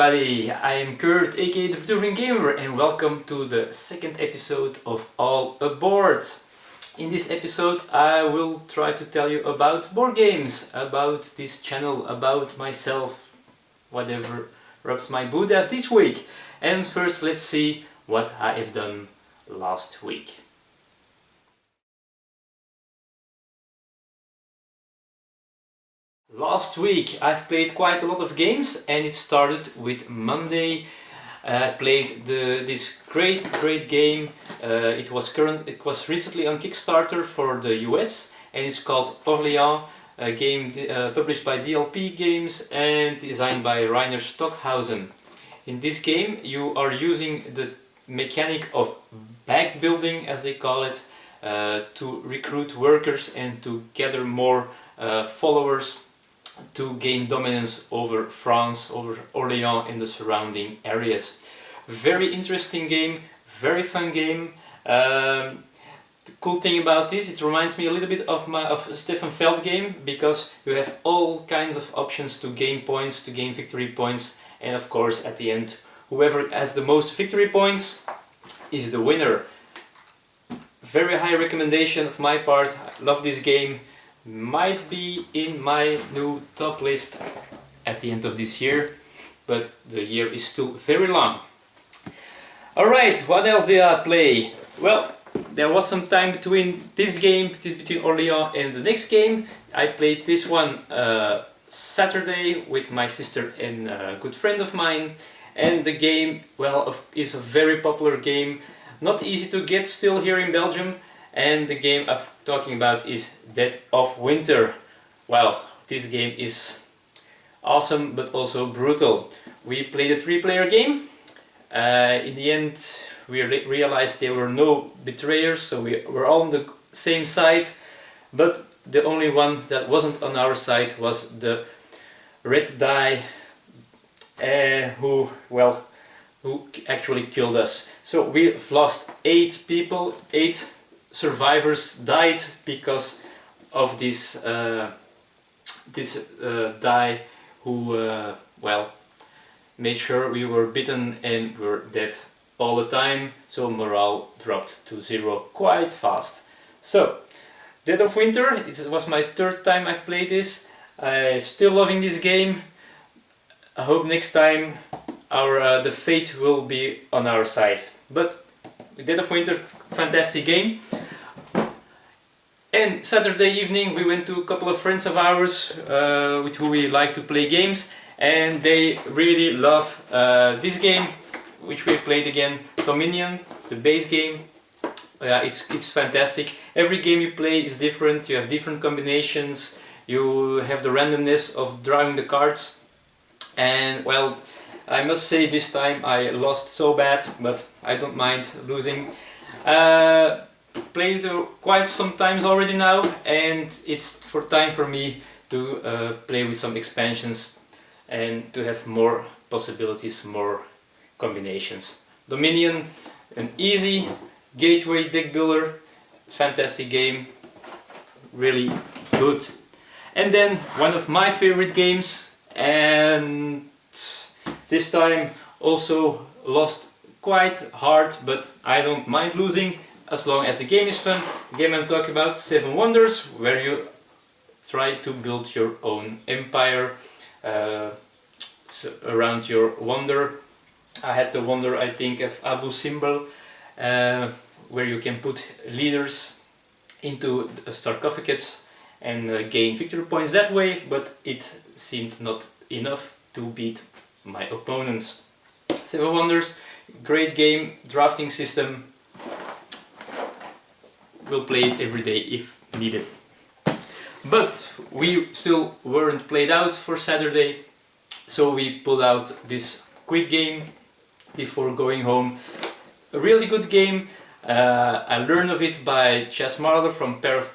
everybody, I am Kurt, aka the Veteran Gamer, and welcome to the second episode of All Aboard. In this episode I will try to tell you about board games, about this channel, about myself, whatever rubs my boot at this week. And first let's see what I have done last week. Last week I've played quite a lot of games, and it started with Monday. I played this great game. It was recently on Kickstarter for the US, and it's called Orléans, a game published by DLP Games and designed by Rainer Stockhausen. In this game you are using the mechanic of bag building, as they call it, to recruit workers and to gather more followers to gain dominance over France, over Orléans and the surrounding areas. Very interesting game, very fun game. The cool thing about this, it reminds me a little bit of a Stefan Feld game, because you have all kinds of options to gain points, to gain victory points, and of course at the end whoever has the most victory points is the winner. Very high recommendation of my part. I love this game. Might be in my new top list at the end of this year, but the year is still very long. Alright, what else did I play? Well, there was some time between this game, between Orléans and the next game. I played this one Saturday with my sister and a good friend of mine, and the game, well, is a very popular game, not easy to get still here in Belgium. And the game I'm talking about is Dead of Winter. Well, this game is awesome but also brutal. We played a 3-player game. In the end we realized there were no betrayers, so we were all on the same side, but the only one that wasn't on our side was the red die who actually killed us. So we've lost 8 people, 8 survivors died because of this die who made sure we were bitten and were dead all the time, so morale dropped to 0 quite fast. So, Dead of Winter, it was my 3rd time I've played this. I'm still loving this game. I hope next time the fate will be on our side. But Dead of Winter, fantastic game. And Saturday evening we went to a couple of friends of ours with who we like to play games, and they really love this game, which we played again, Dominion, the base game. It's fantastic. Every game you play is different, you have different combinations, you have the randomness of drawing the cards, and well, I must say this time I lost so bad, but I don't mind losing. Played it quite some times already now, and it's time for me to play with some expansions and to have more possibilities, more combinations. Dominion, an easy gateway deck builder, fantastic game, really good. And then one of my favorite games, and this time also lost quite hard, but I don't mind losing as long as the game is fun. The game I'm talking about, 7 Wonders, where you try to build your own empire around your wonder. I had the wonder, I think, of Abu Simbel, where you can put leaders into a sarcophagus and gain victory points that way, but it seemed not enough to beat my opponents. 7 Wonders, great game, drafting system. We'll play it every day if needed. But we still weren't played out for Saturday, so we pulled out this quick game before going home. A really good game. I learned of it by Chas Marler from Pair of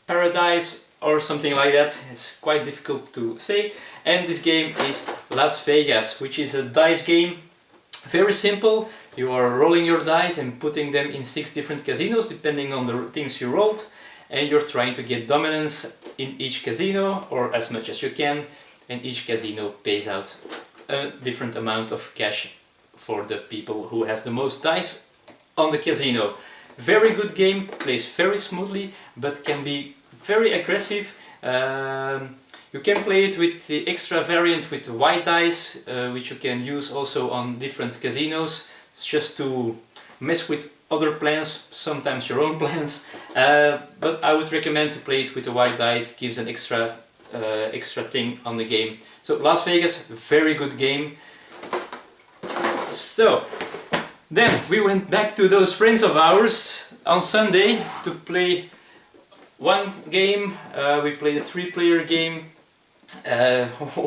Paradise or something like that. It's quite difficult to say. And this game is Las Vegas, which is a dice game. Very simple. You are rolling your dice and putting them in 6 different casinos depending on the things you rolled, and you're trying to get dominance in each casino, or as much as you can, and each casino pays out a different amount of cash for the people who has the most dice on the casino. Very good game, plays very smoothly, but can be very aggressive. You can play it with the extra variant with white dice, which you can use also on different casinos. It's just to mess with other plans, sometimes your own plans. But I would recommend to play it with the white dice, gives an extra thing on the game. So Las Vegas, very good game. So then we went back to those friends of ours on Sunday to play one game. We played a 3-player game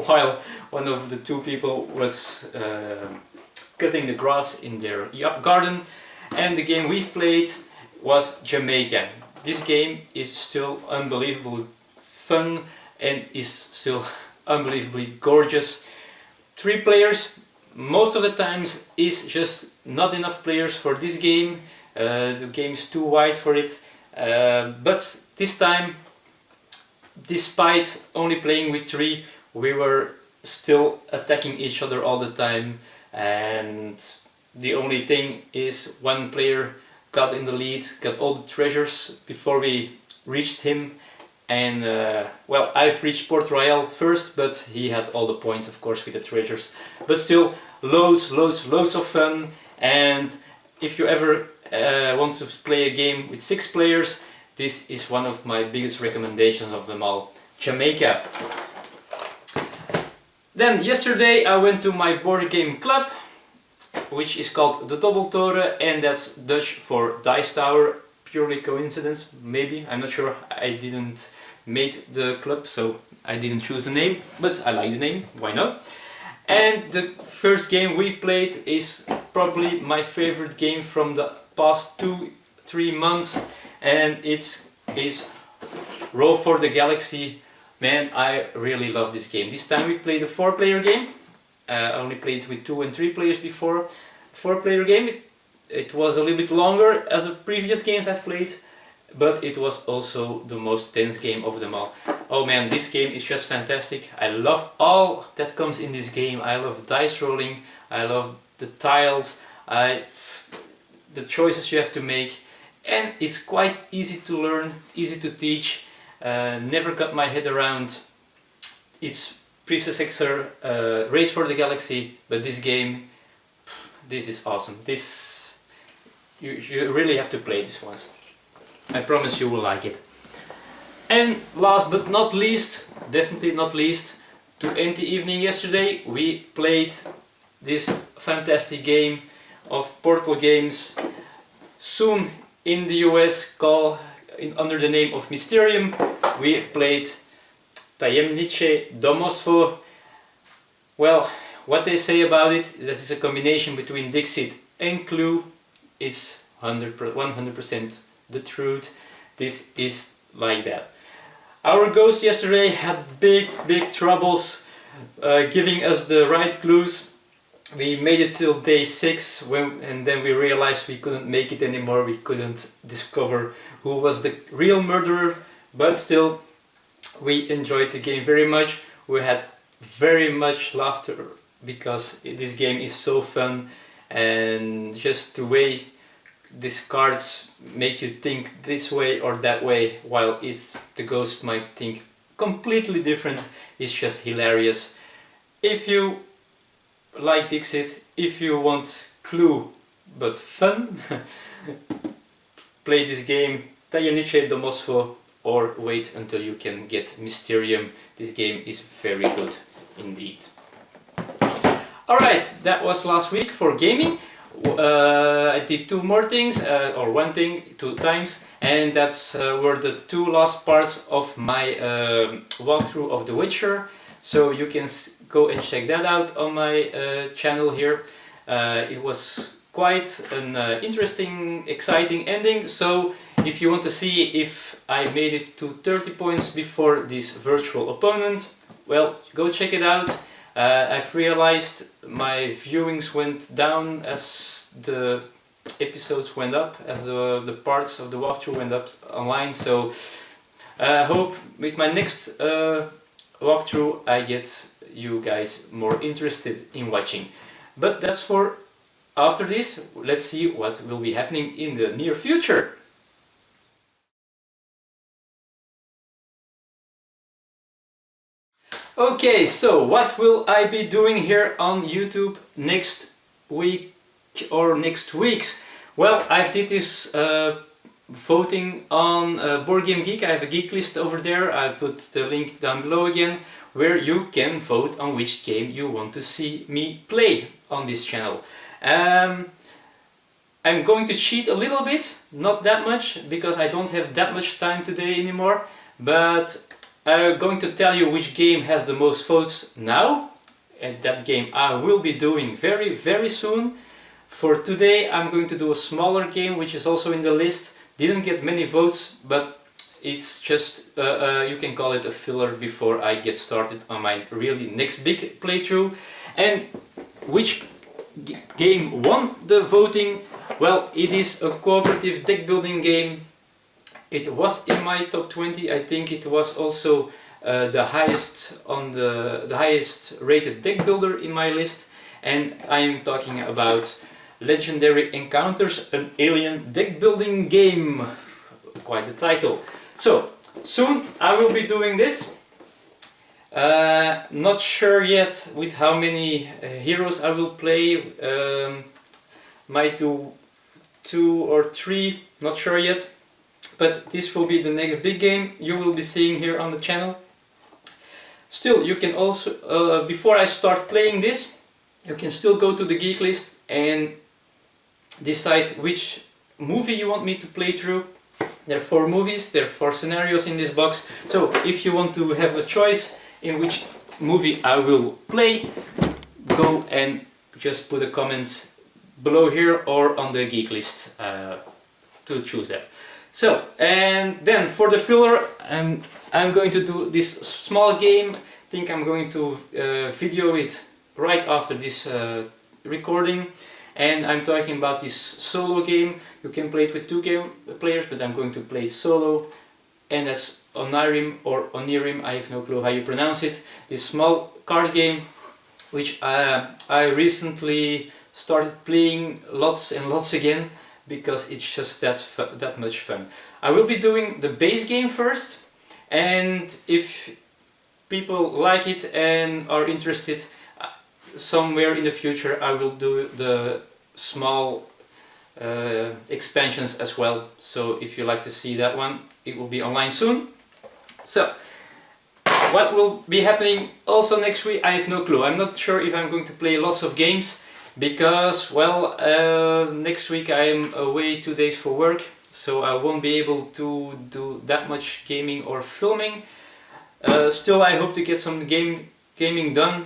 while one of the 2 people was cutting the grass in their garden, and the game we've played was Jamaica. This game is still unbelievably fun and is still unbelievably gorgeous. 3 players, most of the times is just not enough players for this game. The game is too wide for it, but this time, despite only playing with 3, we were still attacking each other all the time, and the only thing is one player got in the lead, got all the treasures before we reached him, and well, I've reached Port Royal first, but he had all the points, of course, with the treasures. But still, loads of fun. And if you ever want to play a game with 6 players, this is one of my biggest recommendations of them all. Jamaica. Then yesterday I went to my board game club, which is called the Torah, and that's Dutch for Dice Tower. Purely coincidence, maybe, I'm not sure. I didn't make the club, so I didn't choose the name, but I like the name, why not? And the first game we played is probably my favorite game from the past 2-3 months, and it's Roll for the Galaxy. Man, I really love this game. This time we played a 4-player game. I only played with 2 and 3 players before. 4-player game. It was a little bit longer as the previous games I've played, but it was also the most tense game of them all. Oh man, this game is just fantastic. I love all that comes in this game. I love dice rolling, I love the tiles, the choices you have to make, and it's quite easy to learn, easy to teach. Never got my head around its predecessor, Race for the Galaxy, but this game, this is awesome. You really have to play this once. I promise you will like it. And last but not least, definitely not least, to end the evening yesterday, we played this fantastic game of Portal Games, soon in the US under the name of Mysterium. We have played Tajemnicze Domostwo. Well, what they say about it, that is a combination between Dixit and Clue. It's 100% the truth. This is like that. Our ghost yesterday had big troubles giving us the right clues. We made it till day 6 and then we realized we couldn't make it anymore. We couldn't discover who was the real murderer, but still we enjoyed the game very much. We had very much laughter because this game is so fun, and just the way these cards make you think this way or that way, while the ghost might think completely different. It's just hilarious. If you like Dixit, if you want Clue but fun, play this game, Tajemnicze Domostwo, or wait until you can get Mysterium. This game is very good indeed. Alright, that was last week for gaming. I did 2 more things, or one thing 2 times, and that's were the 2 last parts of my walkthrough of The Witcher. So you can go and check that out on my channel here. It was quite an interesting, exciting ending. So if you want to see if I made it to 30 points before this virtual opponent, well, go check it out. I've realized my viewings went down as the episodes went up, as the parts of the walkthrough went up online. So I hope with my next walkthrough, I get you guys more interested in watching. But that's for after this. Let's see what will be happening in the near future. Okay, so what will I be doing here on YouTube next week or next weeks? Well, I did this voting on Board Game Geek. I have a geek list over there. I'll put the link down below again, where you can vote on which game you want to see me play on this channel. I'm going to cheat a little bit, not that much, because I don't have that much time today anymore, but I'm going to tell you which game has the most votes now, and that game I will be doing very soon. For today I'm going to do a smaller game which is also in the list. Didn't get many votes, but it's just, you can call it a filler before I get started on my really next big playthrough. And which game won the voting? Well, it is a cooperative deck building game. It was in my top 20. I think it was also the highest on the highest rated deck builder in my list, and I am talking about Legendary Encounters, an alien deck building game. Quite the title. So soon I will be doing this. Not sure yet with how many heroes I will play. Might do 2 or 3, not sure yet. But this will be the next big game you will be seeing here on the channel. Still, you can also, before I start playing this, you can still go to the geek list and decide which movie you want me to play through. There are 4 movies, there are 4 scenarios in this box. So if you want to have a choice in which movie I will play, go and just put a comment below here or on the geek list to choose that. So, and then for the filler, I'm going to do this small game. I think I'm going to video it right after this recording. And I'm talking about this solo game. You can play it with 2 players, but I'm going to play it solo. And that's Onirim or Onirim, I have no clue how you pronounce it. This small card game, which I recently started playing lots and lots again, because it's just that much fun. I will be doing the base game first, and if people like it and are interested, somewhere in the future I will do the small expansions as well. So if you like to see that one, it will be online soon. So what will be happening also next week, I have no clue. I'm not sure if I'm going to play lots of games, because, well, next week I am away 2 days for work, so I won't be able to do that much gaming or filming. Still, I hope to get some gaming done.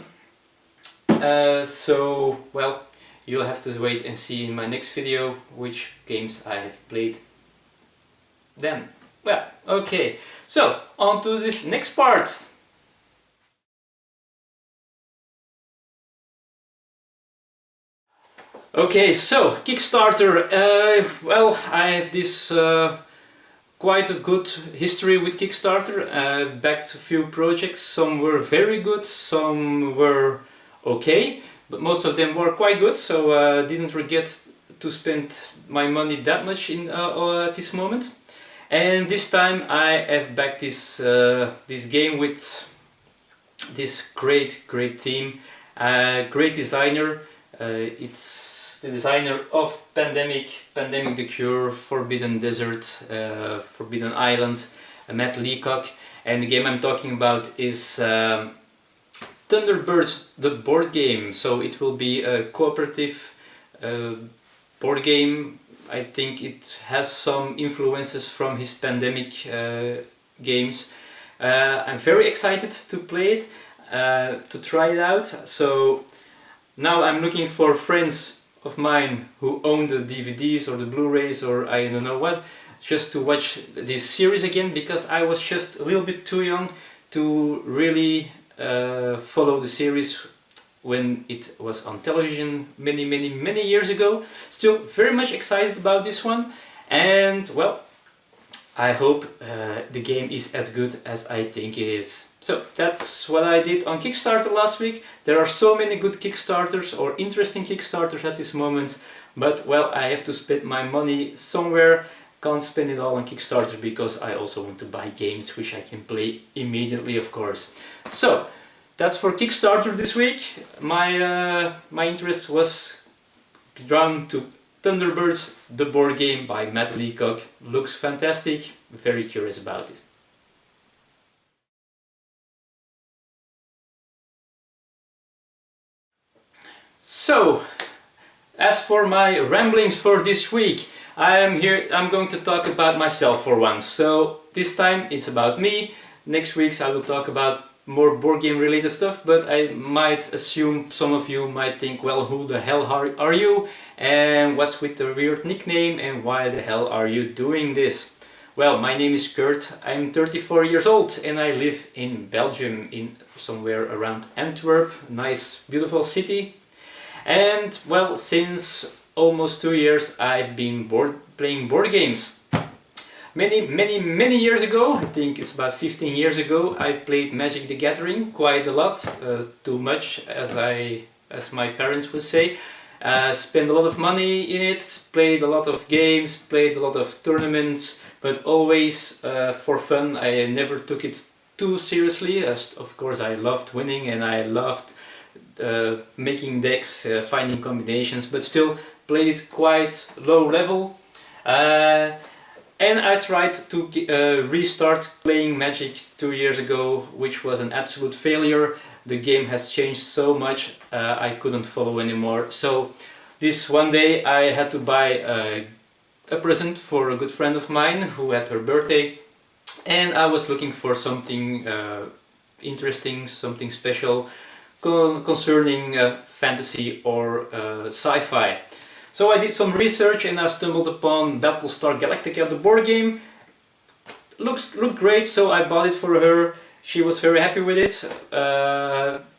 So, well, you'll have to wait and see in my next video which games I have played then. Well, okay, so on to this next part. Okay, so Kickstarter. Well, I have this quite a good history with Kickstarter. Backed a few projects. Some were very good, some were okay, but most of them were quite good. So didn't regret to spend my money that much in at this moment. And this time I have backed this this game with this great team, great designer. It's the designer of Pandemic the Cure, Forbidden Desert, Forbidden Island, Matt Leacock, and the game I'm talking about is Thunderbirds, the board game. So it will be a cooperative board game. I think it has some influences from his Pandemic games. I'm very excited to play it, to try it out. So now I'm looking for friends of mine who own the DVDs or the Blu-rays or I don't know what, just to watch this series again, because I was just a little bit too young to really follow the series when it was on television many years ago. Still very much excited about this one, and well, I hope the game is as good as I think it is. So that's what I did on Kickstarter last week. There are so many good Kickstarters or interesting Kickstarters at this moment, but well, I have to spend my money somewhere. Can't spend it all on Kickstarter because I also want to buy games which I can play immediately, of course. So that's for Kickstarter this week. My interest was drawn to Thunderbirds, the board game by Matt Leacock. Looks fantastic, very curious about it. So, as for my ramblings for this week, I'm going to talk about myself for once. So this time it's about me. Next week I will talk about more board game related stuff, but I might assume some of you might think, well, who the hell are you, and what's with the weird nickname, and why the hell are you doing this? Well, my name is Kurt, I'm 34 years old and I live in Belgium, in somewhere around Antwerp, nice beautiful city. And well, since almost 2 years I've been playing board games. Many years ago, I think it's about 15 years ago, I played Magic the Gathering quite a lot, too much as my parents would say. Spent a lot of money in it, played a lot of games, played a lot of tournaments, but always for fun. I never took it too seriously, as of course I loved winning and I loved making decks, finding combinations, but still played it quite low level. And I tried to restart playing Magic 2 years ago, which was an absolute failure. The game has changed so much, I couldn't follow anymore. So this one day I had to buy a present for a good friend of mine who had her birthday, and I was looking for something interesting, something special concerning fantasy or sci-fi. So I did some research and I stumbled upon Battlestar Galactica, the board game. Looked great, so I bought it for her. She was very happy with it,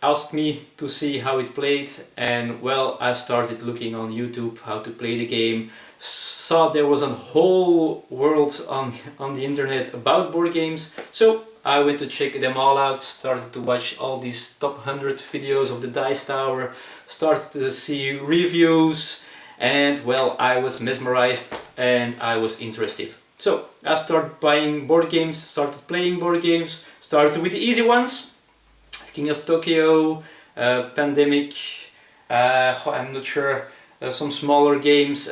asked me to see how it played, and well, I started looking on YouTube how to play the game. Saw there was a whole world on the internet about board games, so I went to check them all out, started to watch all these top 100 videos of the Dice Tower, started to see reviews, and well, I was mesmerized and I was interested. So I started buying board games, started playing board games, started with the easy ones, King of Tokyo, Pandemic, I'm not sure, some smaller games,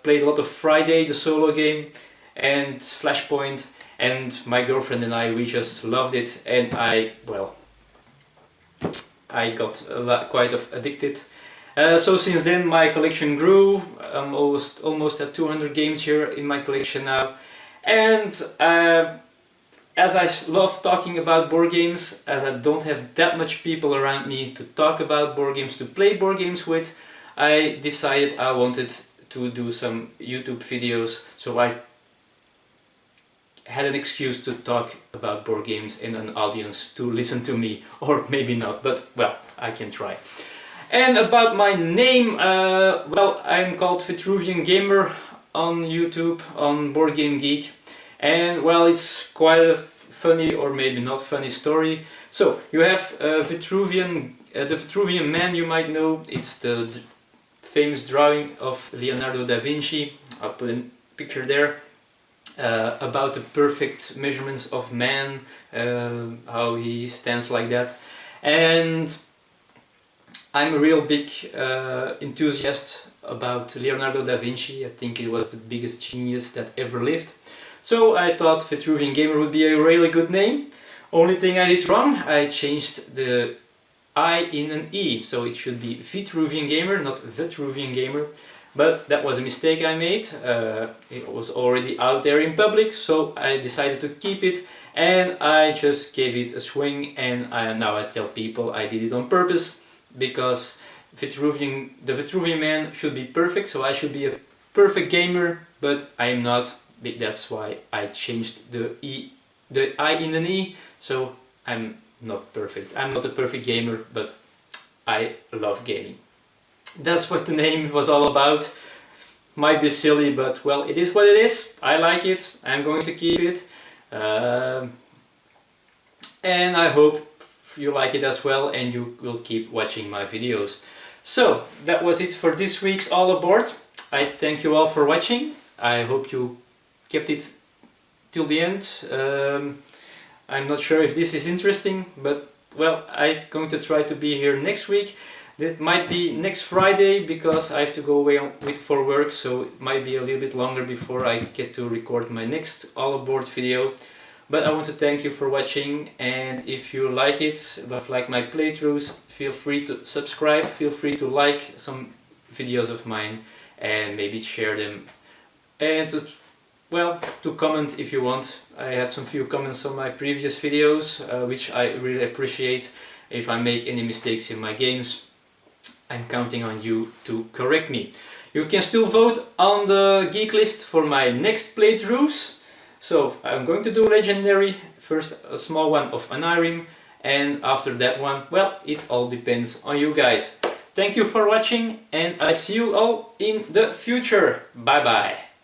played a lot of Friday, the solo game, and Flashpoint, and my girlfriend and I, we just loved it, and I got quite addicted. So since then my collection grew. I'm almost at 200 games here in my collection now, and as I love talking about board games, as I don't have that much people around me to talk about board games, to play board games with, I decided I wanted to do some YouTube videos, so I had an excuse to talk about board games and an audience to listen to me, or maybe not, but well, I can try. And about my name, well, I'm called Vitruvian Gamer on YouTube, on Board Game Geek, and well, it's quite a funny or maybe not funny story. So you have the Vitruvian Man, you might know. It's the famous drawing of Leonardo da Vinci. I'll put a picture there. About the perfect measurements of man, how he stands like that, and I'm a real big enthusiast about Leonardo da Vinci. I think he was the biggest genius that ever lived. So I thought Vitruvian Gamer would be a really good name. Only thing I did wrong, I changed the I in an E, so it should be Vitruvian Gamer, not Vitruvian Gamer. But that was a mistake I made. It was already out there in public, so I decided to keep it, and I just gave it a swing, and now I tell people I did it on purpose, because the Vitruvian Man should be perfect, so I should be a perfect gamer, but I am not. That's why I changed the I in an E, so I'm not perfect. I'm not a perfect gamer, but I love gaming. That's what the name was all about. Might be silly, but well, it is what it is. I like it. I'm going to keep it. And I hope you like it as well and you will keep watching my videos. So that was it for this week's All Aboard. I thank you all for watching. I hope you kept it till the end. I'm not sure if this is interesting, but well, I'm going to try to be here next week. This might be next Friday because I have to go away for work, so it might be a little bit longer before I get to record my next All Aboard video. But I want to thank you for watching, and if you like it, like my playthroughs, feel free to subscribe, feel free to like some videos of mine and maybe share them, and to comment if you want. I had some few comments on my previous videos, which I really appreciate. If I make any mistakes in my games, I'm counting on you to correct me. You can still vote on the geek list for my next playthroughs. So I'm going to do Legendary, first a small one of Anirim, and after that one, well, it all depends on you guys. Thank you for watching, and I see you all in the future. Bye bye.